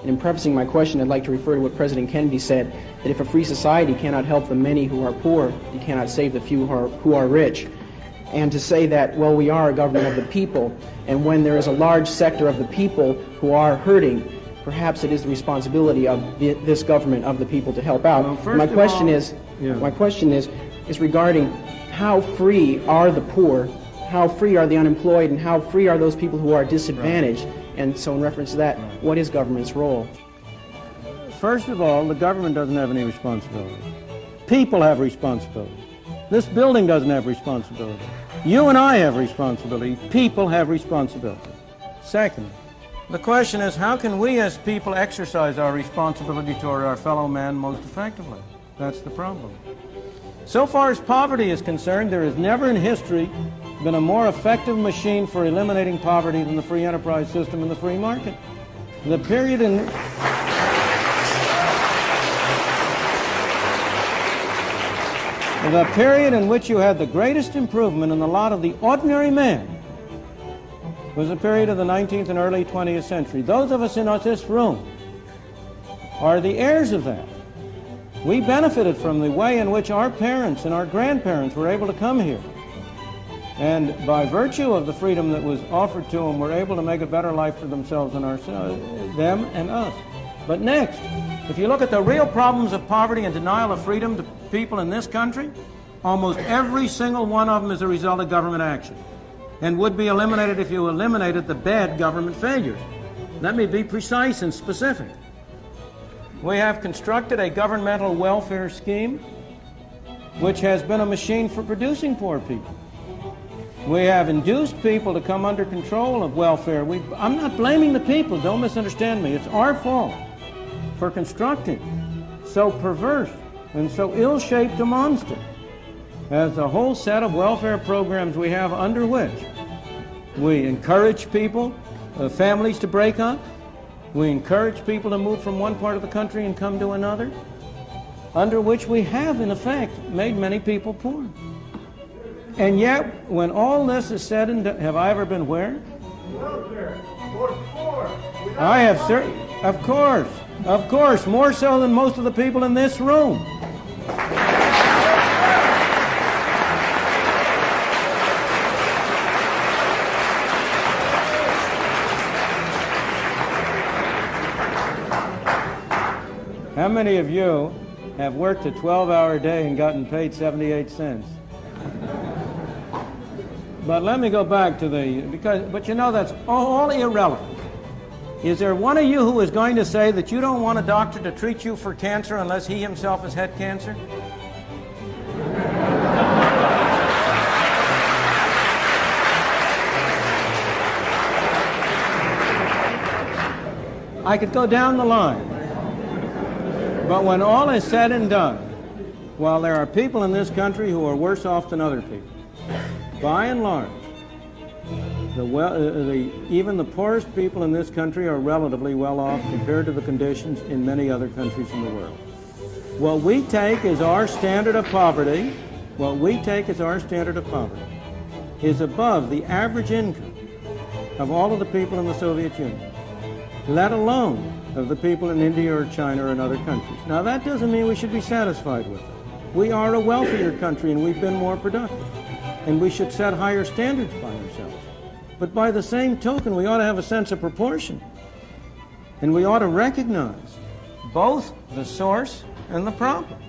And in prefacing my question, I'd like to refer to what President Kennedy said, that if a free society cannot help the many who are poor, you cannot save the few who are rich. And to say that, well, we are a government of the people, and when there is a large sector of the people who are hurting, perhaps it is the responsibility of this government of the people to help out. Well, my question is regarding how free are the poor, how free are the unemployed, and how free are those people who are disadvantaged? Right. And so in reference to that, what is government's role? First of all, the government doesn't have any responsibility. People have responsibility. This building doesn't have responsibility. You and I have responsibility. People have responsibility. Second, the question is, how can we as people exercise our responsibility toward our fellow man most effectively? That's the problem. So far as poverty is concerned, there has never in history been a more effective machine for eliminating poverty than the free enterprise system and the free market. The period in which you had the greatest improvement in the lot of the ordinary man was the period of the 19th and early 20th century. Those of us in this room are the heirs of that. We benefited from the way in which our parents and our grandparents were able to come here. And by virtue of the freedom that was offered to them, were able to make a better life for themselves and them and us. But next, if you look at the real problems of poverty and denial of freedom to people in this country, almost every single one of them is a result of government action, and would be eliminated if you eliminated the bad government failures. Let me be precise and specific. We have constructed a governmental welfare scheme which has been a machine for producing poor people. We have induced people to come under control of welfare. I'm not blaming the people, don't misunderstand me. It's our fault for constructing so perverse and so ill-shaped a monster as a whole set of welfare programs we have, under which we encourage people, families to break up. We encourage people to move from one part of the country and come to another, under which we have, in effect, made many people poor. And yet, when all this is said and done, have I ever been where? Welfare for poor. I have certainly, of course, more so than most of the people in this room. How many of you have worked a 12-hour day and gotten paid 78 cents? But let me go back to but you know, that's all irrelevant. Is there one of you who is going to say that you don't want a doctor to treat you for cancer unless he himself has had cancer? I could go down the line. But when all is said and done, while there are people in this country who are worse off than other people, by and large, even the poorest people in this country are relatively well off compared to the conditions in many other countries in the world. What we take as our standard of poverty, is above the average income of all of the people in the Soviet Union, let alone of the people in India or China or in other countries. Now, that doesn't mean we should be satisfied with it. We are a wealthier country and we've been more productive, and we should set higher standards by ourselves. But by the same token, we ought to have a sense of proportion, and we ought to recognize both the source and the problem.